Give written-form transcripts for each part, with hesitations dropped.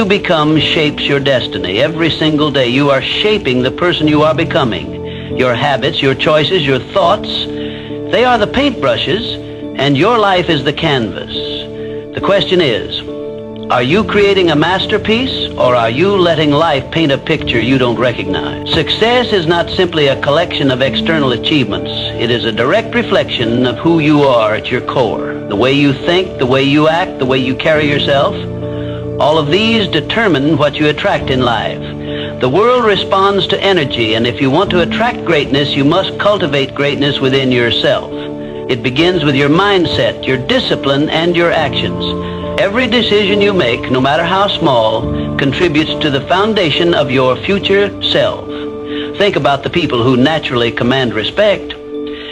You become shapes your destiny. Every single day you are shaping the person you are becoming. Your habits, your choices, your thoughts, they are the paintbrushes, and your life is the canvas. The question is, are you creating a masterpiece, or are you letting life paint a picture you don't recognize? Success is not simply a collection of external achievements. It is a direct reflection of who you are at your core. The way you think, the way you act, the way you carry yourself. All of these determine what you attract in life. The world responds to energy, and if you want to attract greatness, you must cultivate greatness within yourself. It begins with your mindset, your discipline, and your actions. Every decision you make, no matter how small, contributes to the foundation of your future self. Think about the people who naturally command respect.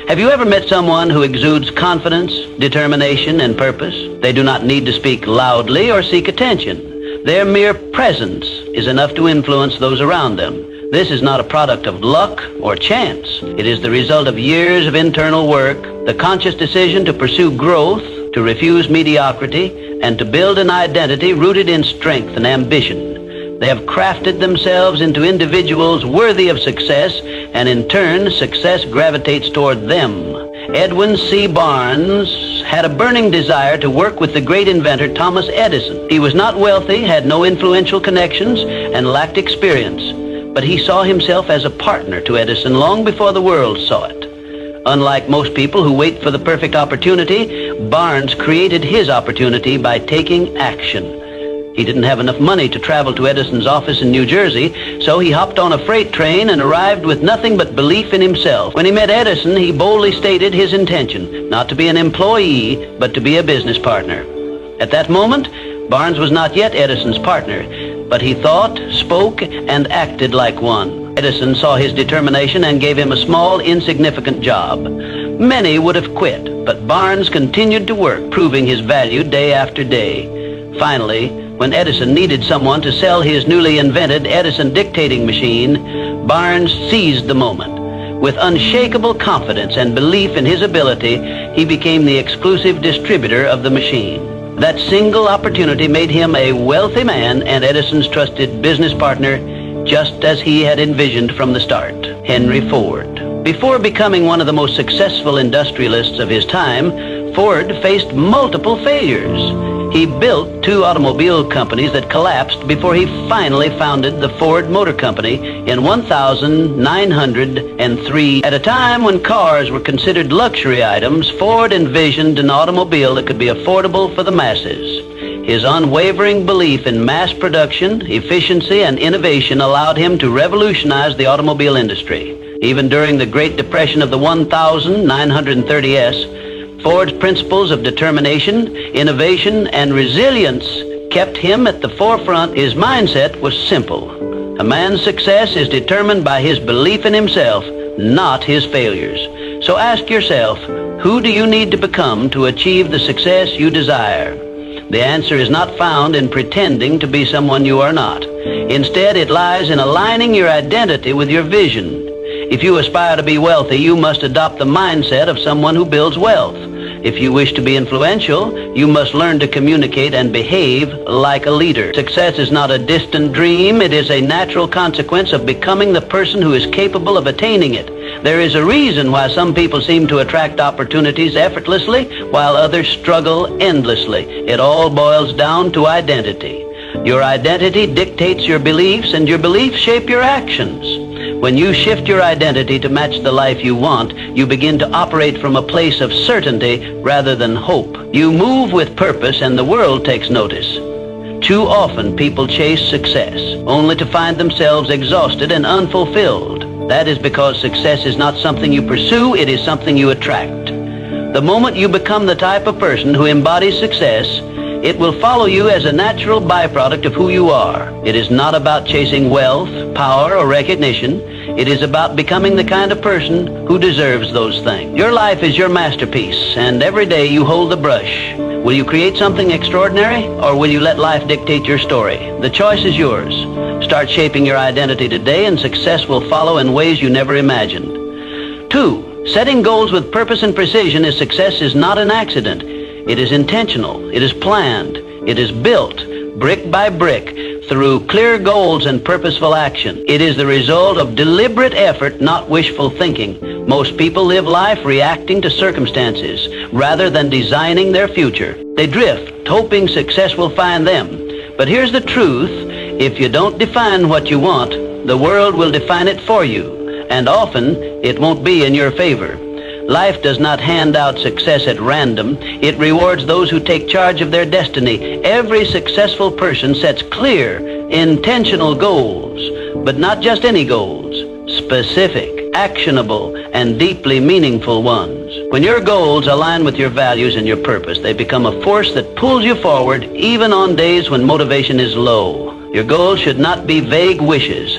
Have you ever met someone who exudes confidence, determination, and purpose? They do not need to speak loudly or seek attention. Their mere presence is enough to influence those around them. This is not a product of luck or chance. It is the result of years of internal work, the conscious decision to pursue growth, to refuse mediocrity, and to build an identity rooted in strength and ambition. They have crafted themselves into individuals worthy of success, and in turn, success gravitates toward them. Edwin C. Barnes had a burning desire to work with the great inventor Thomas Edison. He was not wealthy, had no influential connections, and lacked experience. But he saw himself as a partner to Edison long before the world saw it. Unlike most people who wait for the perfect opportunity, Barnes created his opportunity by taking action. He didn't have enough money to travel to Edison's office in New Jersey, so he hopped on a freight train and arrived with nothing but belief in himself. When he met Edison, he boldly stated his intention, not to be an employee, but to be a business partner. At that moment, Barnes was not yet Edison's partner, but he thought, spoke, and acted like one. Edison saw his determination and gave him a small, insignificant job. Many would have quit, but Barnes continued to work, proving his value day after day. Finally, when Edison needed someone to sell his newly invented Edison dictating machine, Barnes seized the moment. With unshakable confidence and belief in his ability, he became the exclusive distributor of the machine. That single opportunity made him a wealthy man and Edison's trusted business partner, just as he had envisioned from the start. Henry Ford. Before becoming one of the most successful industrialists of his time, Ford faced multiple failures. He built 2 automobile companies that collapsed before he finally founded the Ford Motor Company in 1903. At a time when cars were considered luxury items, Ford envisioned an automobile that could be affordable for the masses. His unwavering belief in mass production, efficiency, and innovation allowed him to revolutionize the automobile industry. Even during the Great Depression of the 1930s, Ford's principles of determination, innovation, and resilience kept him at the forefront. His mindset was simple. A man's success is determined by his belief in himself, not his failures. So ask yourself, who do you need to become to achieve the success you desire? The answer is not found in pretending to be someone you are not. Instead, it lies in aligning your identity with your vision. If you aspire to be wealthy, you must adopt the mindset of someone who builds wealth. If you wish to be influential, you must learn to communicate and behave like a leader. Success is not a distant dream. It is a natural consequence of becoming the person who is capable of attaining it. There is a reason why some people seem to attract opportunities effortlessly, while others struggle endlessly. It all boils down to identity. Your identity dictates your beliefs, and your beliefs shape your actions. When you shift your identity to match the life you want, you begin to operate from a place of certainty rather than hope. You move with purpose, and the world takes notice. Too often, people chase success, only to find themselves exhausted and unfulfilled. That is because success is not something you pursue, it is something you attract. The moment you become the type of person who embodies success, it will follow you as a natural byproduct of who you are. It is not about chasing wealth, power, or recognition. It is about becoming the kind of person who deserves those things. Your life is your masterpiece, and every day you hold the brush. Will you create something extraordinary, or will you let life dictate your story? The choice is yours. Start shaping your identity today, and success will follow in ways you never imagined. 2, setting goals with purpose and precision is success is not an accident. It is intentional. It is planned. It is built brick by brick through clear goals and purposeful action. It is the result of deliberate effort, not wishful thinking. Most people live life reacting to circumstances rather than designing their future. They drift, hoping success will find them. But here's the truth. If you don't define what you want, the world will define it for you, and often it won't be in your favor. Life does not hand out success at random. It rewards those who take charge of their destiny. Every successful person sets clear, intentional goals, but not just any goals. Specific, actionable, and deeply meaningful ones. When your goals align with your values and your purpose, they become a force that pulls you forward even on days when motivation is low. Your goals should not be vague wishes.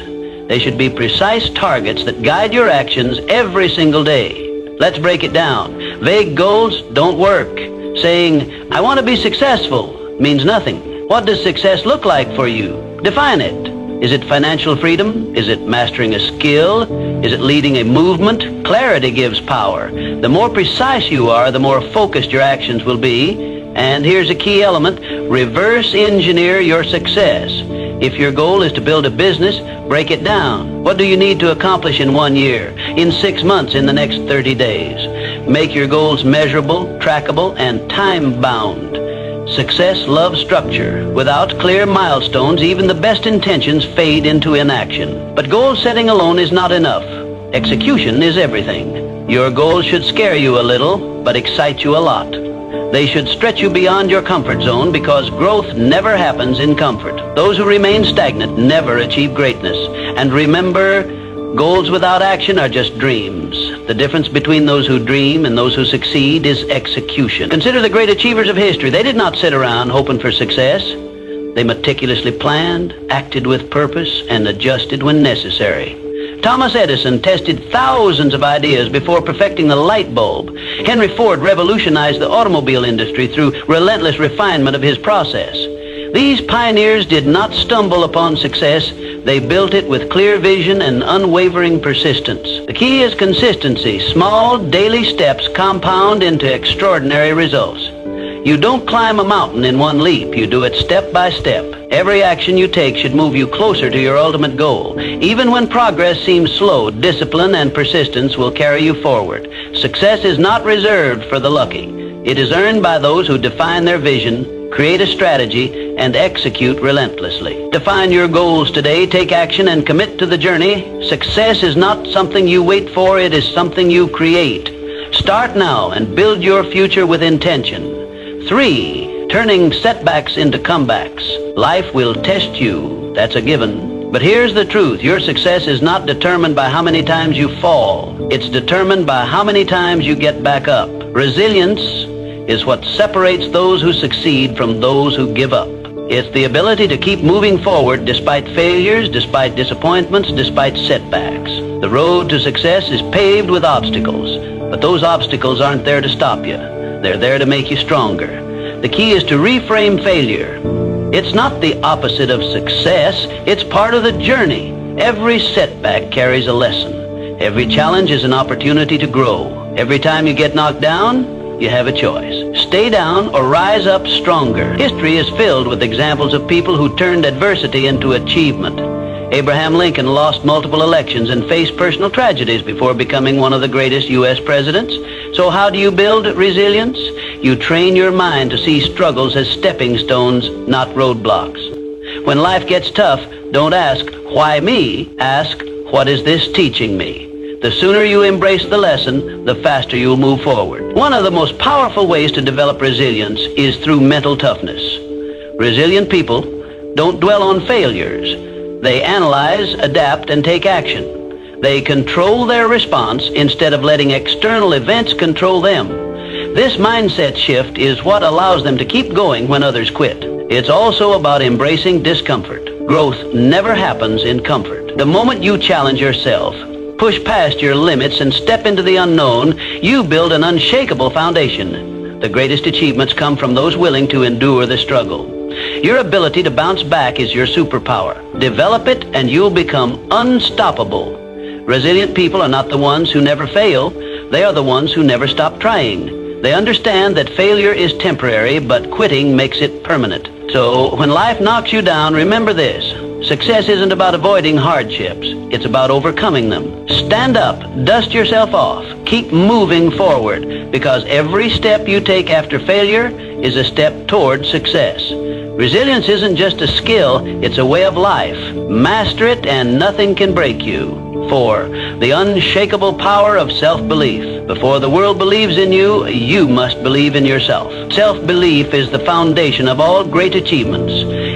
They should be precise targets that guide your actions every single day. Let's break it down. Vague goals don't work. Saying, I want to be successful, means nothing. What does success look like for you? Define it. Is it financial freedom? Is it mastering a skill? Is it leading a movement? Clarity gives power. The more precise you are, the more focused your actions will be. And here's a key element. Reverse engineer your success. If your goal is to build a business, break it down. What do you need to accomplish in 1 year, in 6 months, in the next 30 days? Make your goals measurable, trackable, and time-bound. Success loves structure. Without clear milestones, even the best intentions fade into inaction. But goal setting alone is not enough. Execution is everything. Your goals should scare you a little, but excite you a lot. They should stretch you beyond your comfort zone, because growth never happens in comfort. Those who remain stagnant never achieve greatness. And remember, goals without action are just dreams. The difference between those who dream and those who succeed is execution. Consider the great achievers of history. They did not sit around hoping for success. They meticulously planned, acted with purpose, and adjusted when necessary. Thomas Edison tested thousands of ideas before perfecting the light bulb. Henry Ford revolutionized the automobile industry through relentless refinement of his process. These pioneers did not stumble upon success. They built it with clear vision and unwavering persistence. The key is consistency. Small, daily steps compound into extraordinary results. You don't climb a mountain in one leap. You do it step by step. Every action you take should move you closer to your ultimate goal. Even when progress seems slow, discipline and persistence will carry you forward. Success is not reserved for the lucky. It is earned by those who define their vision, create a strategy, and execute relentlessly. Define your goals today, take action, and commit to the journey. Success is not something you wait for, it is something you create. Start now and build your future with intention. 3, turning setbacks into comebacks. Life will test you, that's a given. But here's the truth, your success is not determined by how many times you fall. It's determined by how many times you get back up. Resilience is what separates those who succeed from those who give up. It's the ability to keep moving forward despite failures, despite disappointments, despite setbacks. The road to success is paved with obstacles, but those obstacles aren't there to stop you. They're there to make you stronger. The key is to reframe failure. It's not the opposite of success, it's part of the journey. Every setback carries a lesson. Every challenge is an opportunity to grow. Every time you get knocked down, you have a choice. Stay down or rise up stronger. History is filled with examples of people who turned adversity into achievement. Abraham Lincoln lost multiple elections and faced personal tragedies before becoming one of the greatest U.S. presidents. So how do you build resilience? You train your mind to see struggles as stepping stones, not roadblocks. When life gets tough, don't ask, why me? Ask, what is this teaching me? The sooner you embrace the lesson, the faster you'll move forward. One of the most powerful ways to develop resilience is through mental toughness. Resilient people don't dwell on failures. They analyze, adapt, and take action. They control their response instead of letting external events control them. This mindset shift is what allows them to keep going when others quit. It's also about embracing discomfort. Growth never happens in comfort. The moment you challenge yourself, push past your limits, and step into the unknown, you build an unshakable foundation. The greatest achievements come from those willing to endure the struggle. Your ability to bounce back is your superpower. Develop it and you'll become unstoppable. Resilient people are not the ones who never fail. They are the ones who never stop trying. They understand that failure is temporary, but quitting makes it permanent. So when life knocks you down, remember this. Success isn't about avoiding hardships. It's about overcoming them. Stand up, dust yourself off, keep moving forward, because every step you take after failure is a step toward success. Resilience isn't just a skill, it's a way of life. Master it and nothing can break you. 4. The unshakable power of self-belief. Before the world believes in you, you must believe in yourself. Self-belief is the foundation of all great achievements.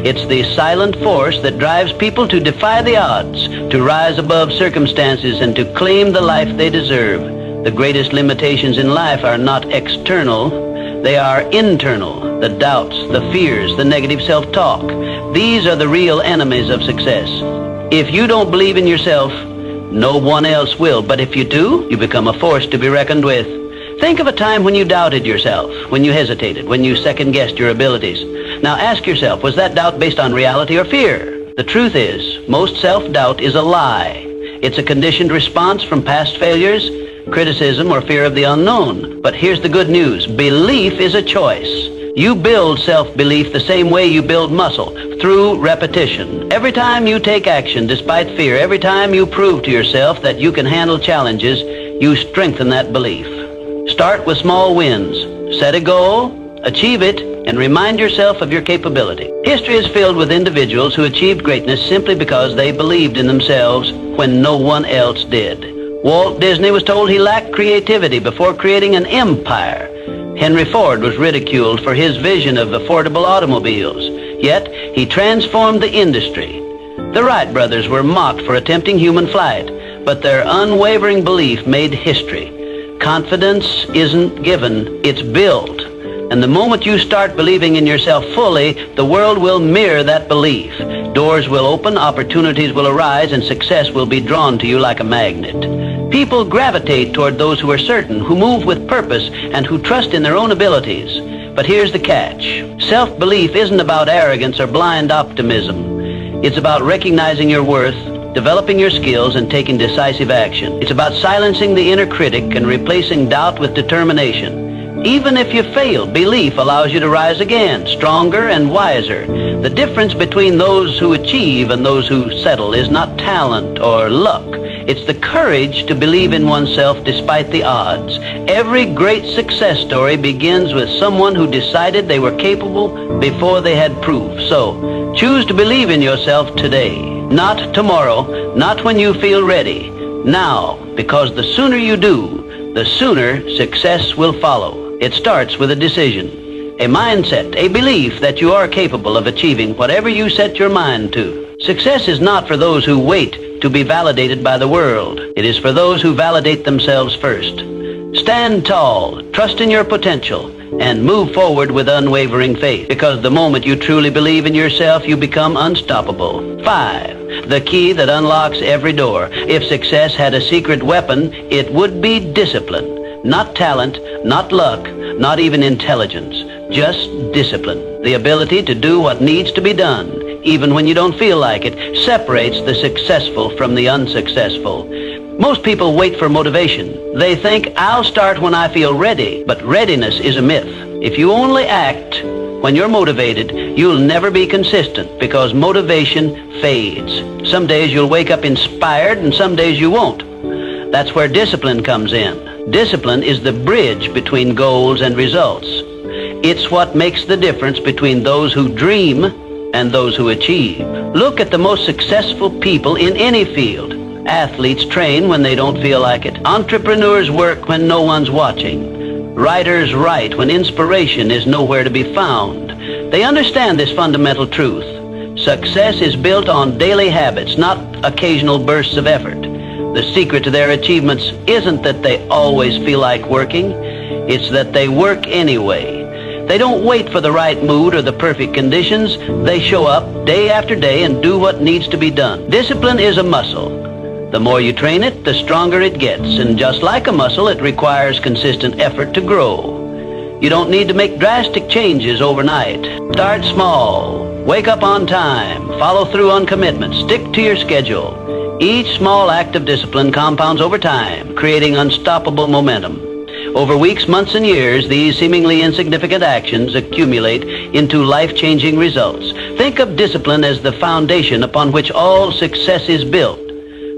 It's the silent force that drives people to defy the odds, to rise above circumstances, and to claim the life they deserve. The greatest limitations in life are not external, they are internal. The doubts, the fears, the negative self-talk. These are the real enemies of success. If you don't believe in yourself, no one else will. But if you do, you become a force to be reckoned with. Think of a time when you doubted yourself, when you hesitated, when you second-guessed your abilities. Now ask yourself, was that doubt based on reality or fear? The truth is, most self-doubt is a lie. It's a conditioned response from past failures, criticism, or fear of the unknown. But here's the good news. Belief is a choice. You build self-belief the same way you build muscle, through repetition. Every time you take action despite fear, every time you prove to yourself that you can handle challenges, you strengthen that belief. Start with small wins. Set a goal, achieve it, and remind yourself of your capability. History is filled with individuals who achieved greatness simply because they believed in themselves when no one else did. Walt Disney was told he lacked creativity before creating an empire. Henry Ford was ridiculed for his vision of affordable automobiles, yet he transformed the industry. The Wright brothers were mocked for attempting human flight, but their unwavering belief made history. Confidence isn't given, it's built. And the moment you start believing in yourself fully, the world will mirror that belief. Doors will open, opportunities will arise, and success will be drawn to you like a magnet. People gravitate toward those who are certain, who move with purpose, and who trust in their own abilities. But here's the catch. Self-belief isn't about arrogance or blind optimism. It's about recognizing your worth, developing your skills, and taking decisive action. It's about silencing the inner critic and replacing doubt with determination. Even if you fail, belief allows you to rise again, stronger and wiser. The difference between those who achieve and those who settle is not talent or luck. It's the courage to believe in oneself despite the odds. Every great success story begins with someone who decided they were capable before they had proof. So, choose to believe in yourself today. Not tomorrow, not when you feel ready. Now, because the sooner you do, the sooner success will follow. It starts with a decision, a mindset, a belief that you are capable of achieving whatever you set your mind to. Success is not for those who wait to be validated by the world. It is for those who validate themselves first. Stand tall, trust in your potential, and move forward with unwavering faith, because the moment you truly believe in yourself, you become unstoppable. 5. The key that unlocks every door. If success had a secret weapon, it would be discipline. Not talent, not luck, not even intelligence, just discipline. The ability to do what needs to be done, even when you don't feel like it, separates the successful from the unsuccessful. Most people wait for motivation. They think, I'll start when I feel ready, but readiness is a myth. If you only act when you're motivated, you'll never be consistent, because motivation fades. Some days you'll wake up inspired and some days you won't. That's where discipline comes in. Discipline is the bridge between goals and results. It's what makes the difference between those who dream and those who achieve. Look at the most successful people in any field. Athletes train when they don't feel like it. Entrepreneurs work when no one's watching. Writers write when inspiration is nowhere to be found. They understand this fundamental truth. Success is built on daily habits, not occasional bursts of effort. The secret to their achievements isn't that they always feel like working. It's that they work anyway. They don't wait for the right mood or the perfect conditions. They show up day after day and do what needs to be done. Discipline is a muscle. The more you train it, the stronger it gets. And just like a muscle, it requires consistent effort to grow. You don't need to make drastic changes overnight. Start small. Wake up on time. Follow through on commitments. Stick to your schedule. Each small act of discipline compounds over time, creating unstoppable momentum. Over weeks, months, and years, these seemingly insignificant actions accumulate into life-changing results. Think of discipline as the foundation upon which all success is built.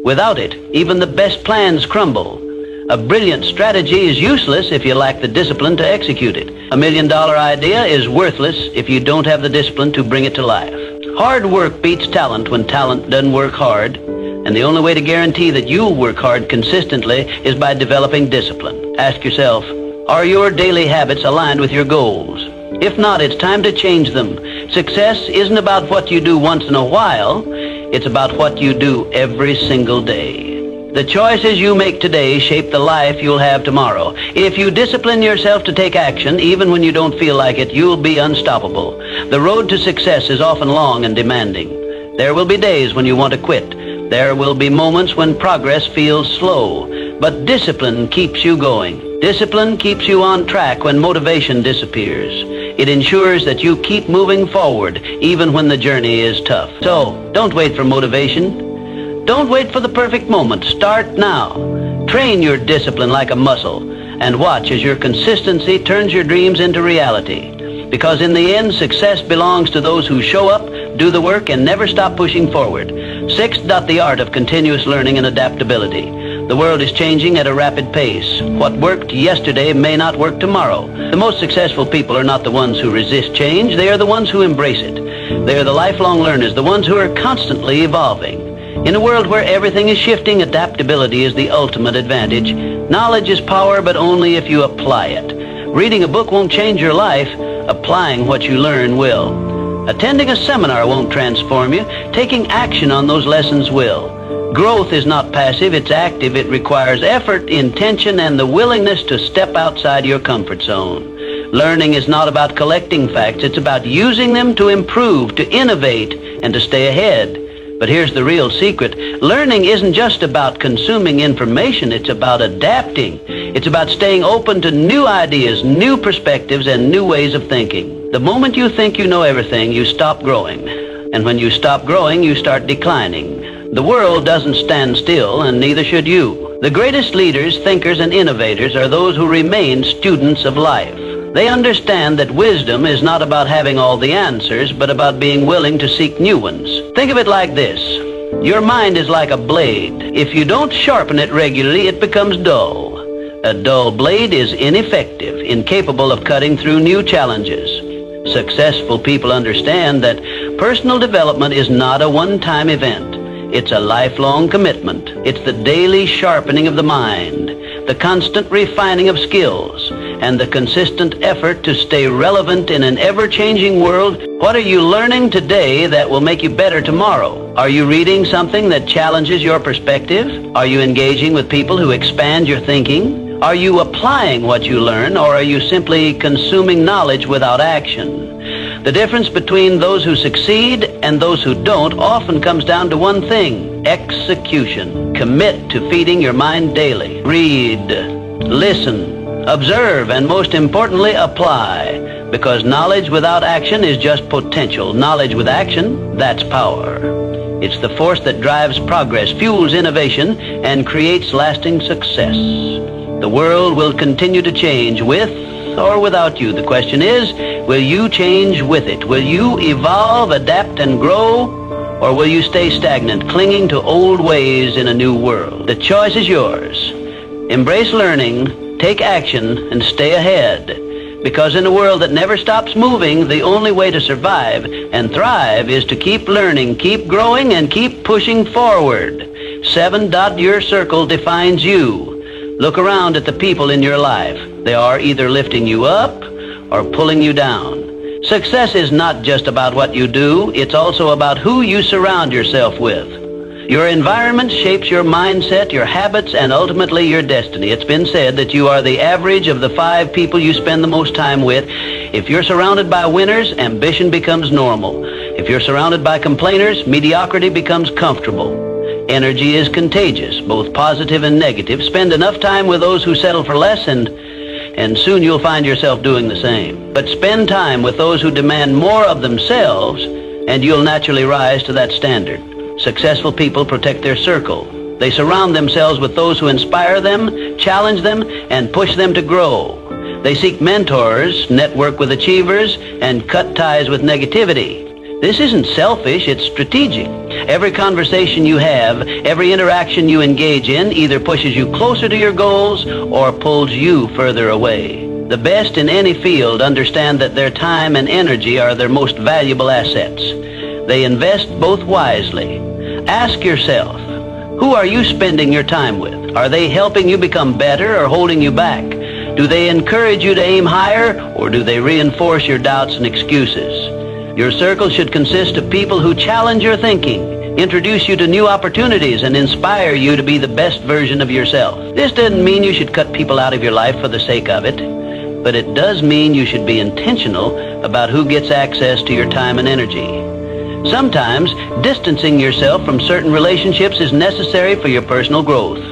Without it, even the best plans crumble. A brilliant strategy is useless if you lack the discipline to execute it. $1 million idea is worthless if you don't have the discipline to bring it to life. Hard work beats talent when talent doesn't work hard. And the only way to guarantee that you'll work hard consistently is by developing discipline. Ask yourself, are your daily habits aligned with your goals? If not, it's time to change them. Success isn't about what you do once in a while. It's about what you do every single day. The choices you make today shape the life you'll have tomorrow. If you discipline yourself to take action, even when you don't feel like it, you'll be unstoppable. The road to success is often long and demanding. There will be days when you want to quit. There will be moments when progress feels slow, but discipline keeps you going. Discipline keeps you on track when motivation disappears. It ensures that you keep moving forward even when the journey is tough. So, don't wait for motivation. Don't wait for the perfect moment. Start now. Train your discipline like a muscle and watch as your consistency turns your dreams into reality. Because in the end, success belongs to those who show up, do the work, and never stop pushing forward. Sixth, the art of continuous learning and adaptability. The world is changing at a rapid pace. What worked yesterday may not work tomorrow. The most successful people are not the ones who resist change. They are the ones who embrace it. They are the lifelong learners, the ones who are constantly evolving. In a world where everything is shifting, adaptability is the ultimate advantage. Knowledge is power, but only if you apply it. Reading a book won't change your life. Applying what you learn will. Attending a seminar won't transform you. Taking action on those lessons will. Growth is not passive, it's active. It requires effort, intention, and the willingness to step outside your comfort zone. Learning is not about collecting facts, it's about using them to improve, to innovate, and to stay ahead. But here's the real secret. Learning isn't just about consuming information, it's about adapting. It's about staying open to new ideas, new perspectives, and new ways of thinking. The moment you think you know everything, you stop growing. And when you stop growing, you start declining. The world doesn't stand still, and neither should you. The greatest leaders, thinkers, and innovators are those who remain students of life. They understand that wisdom is not about having all the answers, but about being willing to seek new ones. Think of it like this. Your mind is like a blade. If you don't sharpen it regularly, it becomes dull. A dull blade is ineffective, incapable of cutting through new challenges. Successful people understand that personal development is not a one-time event. It's a lifelong commitment. It's the daily sharpening of the mind, the constant refining of skills, and the consistent effort to stay relevant in an ever-changing world. What are you learning today that will make you better tomorrow? Are you reading something that challenges your perspective? Are you engaging with people who expand your thinking? Are you applying what you learn, or are you simply consuming knowledge without action? The difference between those who succeed and those who don't often comes down to one thing: execution. Commit to feeding your mind daily. Read, listen, observe, and most importantly, apply. Because knowledge without action is just potential. Knowledge with action, that's power. It's the force that drives progress, fuels innovation, and creates lasting success. The world will continue to change with or without you. The question is, will you change with it? Will you evolve, adapt, and grow? Or will you stay stagnant, clinging to old ways in a new world? The choice is yours. Embrace learning, take action, and stay ahead. Because in a world that never stops moving, the only way to survive and thrive is to keep learning, keep growing, and keep pushing forward. 7. Your circle defines you. Look around at the people in your life. They are either lifting you up or pulling you down. Success is not just about what you do, it's also about who you surround yourself with. Your environment shapes your mindset, your habits, and ultimately your destiny. It's been said that you are the average of the 5 people you spend the most time with. If you're surrounded by winners, ambition becomes normal. If you're surrounded by complainers, mediocrity becomes comfortable. Energy is contagious, both positive and negative. Spend enough time with those who settle for less, and soon you'll find yourself doing the same. But spend time with those who demand more of themselves, and you'll naturally rise to that standard. Successful people protect their circle. They surround themselves with those who inspire them, challenge them, and push them to grow. They seek mentors, network with achievers, and cut ties with negativity. This isn't selfish, it's strategic. Every conversation you have, every interaction you engage in either pushes you closer to your goals or pulls you further away. The best in any field understand that their time and energy are their most valuable assets. They invest both wisely. Ask yourself, who are you spending your time with? Are they helping you become better or holding you back? Do they encourage you to aim higher, or do they reinforce your doubts and excuses? Your circle should consist of people who challenge your thinking, introduce you to new opportunities, and inspire you to be the best version of yourself. This doesn't mean you should cut people out of your life for the sake of it, but it does mean you should be intentional about who gets access to your time and energy. Sometimes, distancing yourself from certain relationships is necessary for your personal growth.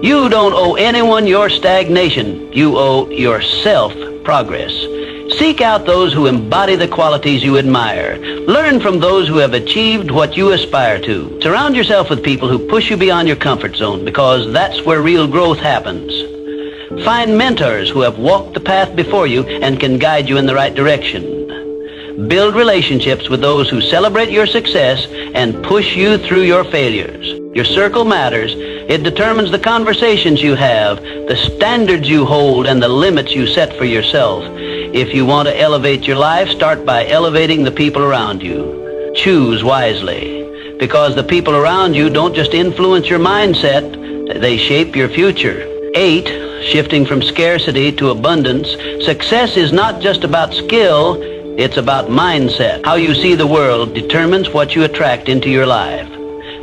You don't owe anyone your stagnation. You owe yourself progress. Seek out those who embody the qualities you admire. Learn from those who have achieved what you aspire to. Surround yourself with people who push you beyond your comfort zone, because that's where real growth happens. Find mentors who have walked the path before you and can guide you in the right direction. Build relationships with those who celebrate your success and push you through your failures. Your circle matters. It determines the conversations you have, the standards you hold, and the limits you set for yourself. If you want to elevate your life, start by elevating the people around you. Choose wisely, because the people around you don't just influence your mindset, they shape your future. 8, shifting from scarcity to abundance. Success is not just about skill, it's about mindset. How you see the world determines what you attract into your life.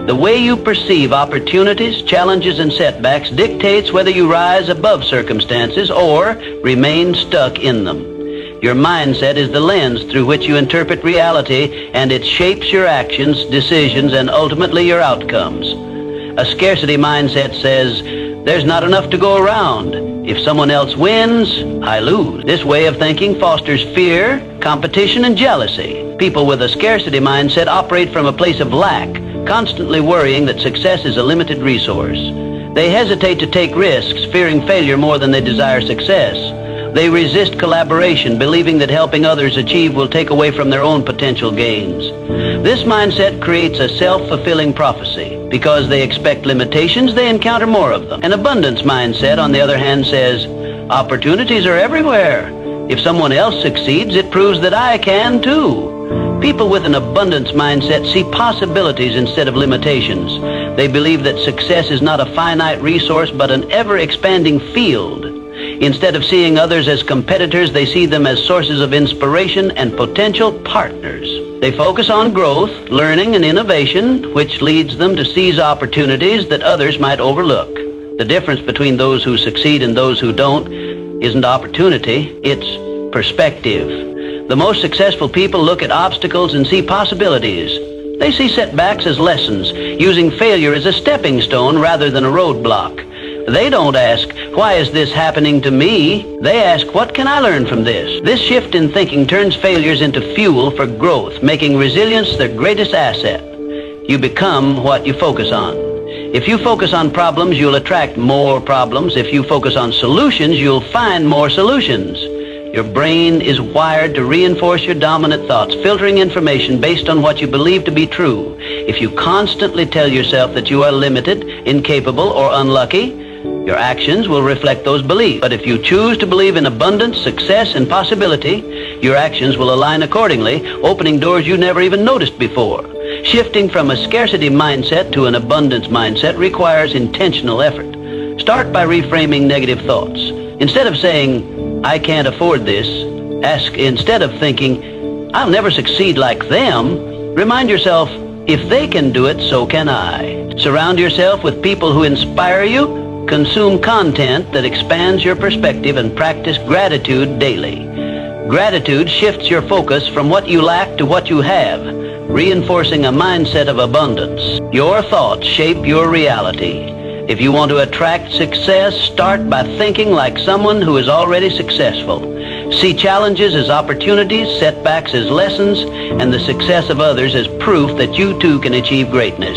The way you perceive opportunities, challenges, and setbacks dictates whether you rise above circumstances or remain stuck in them. Your mindset is the lens through which you interpret reality, and it shapes your actions, decisions, and ultimately your outcomes. A scarcity mindset says, there's not enough to go around. If someone else wins, I lose. This way of thinking fosters fear, competition, and jealousy. People with a scarcity mindset operate from a place of lack, constantly worrying that success is a limited resource. They hesitate to take risks, fearing failure more than they desire success. They resist collaboration, believing that helping others achieve will take away from their own potential gains. This mindset creates a self-fulfilling prophecy. Because they expect limitations, they encounter more of them. An abundance mindset, on the other hand, says, opportunities are everywhere. If someone else succeeds, it proves that I can too. People with an abundance mindset see possibilities instead of limitations. They believe that success is not a finite resource, but an ever-expanding field. Instead of seeing others as competitors, they see them as sources of inspiration and potential partners. They focus on growth, learning, and innovation, which leads them to seize opportunities that others might overlook. The difference between those who succeed and those who don't isn't opportunity, it's perspective. The most successful people look at obstacles and see possibilities. They see setbacks as lessons, using failure as a stepping stone rather than a roadblock. They don't ask, why is this happening to me? They ask, what can I learn from this? This shift in thinking turns failures into fuel for growth, making resilience their greatest asset. You become what you focus on. If you focus on problems, you'll attract more problems. If you focus on solutions, you'll find more solutions. Your brain is wired to reinforce your dominant thoughts, filtering information based on what you believe to be true. If you constantly tell yourself that you are limited, incapable, or unlucky, your actions will reflect those beliefs. But if you choose to believe in abundance, success, and possibility, your actions will align accordingly, opening doors you never even noticed before. Shifting from a scarcity mindset to an abundance mindset requires intentional effort. Start by reframing negative thoughts. Instead of saying, I can't afford this, ask, instead of thinking, I'll never succeed like them, remind yourself, if they can do it, so can I. Surround yourself with people who inspire you. Consume content that expands your perspective, and practice gratitude daily. Gratitude shifts your focus from what you lack to what you have, reinforcing a mindset of abundance. Your thoughts shape your reality. If you want to attract success, start by thinking like someone who is already successful. See challenges as opportunities, setbacks as lessons, and the success of others as proof that you too can achieve greatness.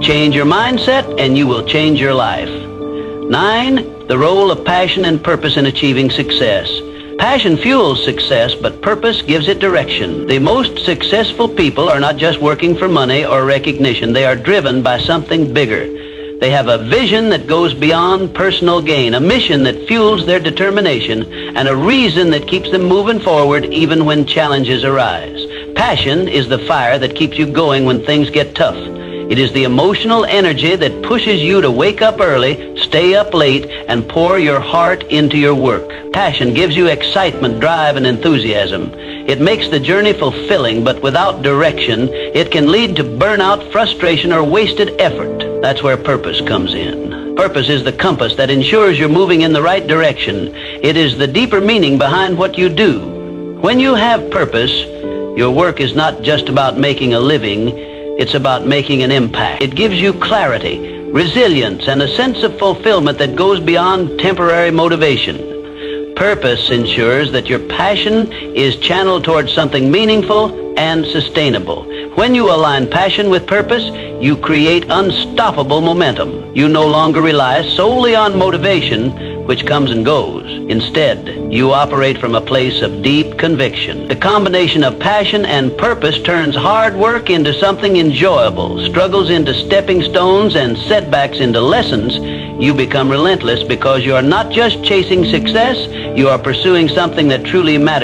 Change your mindset and you will change your life. 9, the role of passion and purpose in achieving success. Passion fuels success, but purpose gives it direction. The most successful people are not just working for money or recognition. They are driven by something bigger. They have a vision that goes beyond personal gain, a mission that fuels their determination, and a reason that keeps them moving forward even when challenges arise. Passion is the fire that keeps you going when things get tough. It is the emotional energy that pushes you to wake up early, stay up late, and pour your heart into your work. Passion gives you excitement, drive, and enthusiasm. It makes the journey fulfilling, but without direction, it can lead to burnout, frustration, or wasted effort. That's where purpose comes in. Purpose is the compass that ensures you're moving in the right direction. It is the deeper meaning behind what you do. When you have purpose, your work is not just about making a living. It's about making an impact. It gives you clarity, resilience, and a sense of fulfillment that goes beyond temporary motivation. Purpose ensures that your passion is channeled towards something meaningful and sustainable. When you align passion with purpose, you create unstoppable momentum. You no longer rely solely on motivation, which comes and goes. Instead, you operate from a place of deep conviction. The combination of passion and purpose turns hard work into something enjoyable, struggles into stepping stones, and setbacks into lessons. You become relentless because you are not just chasing success, you are pursuing something that truly matters.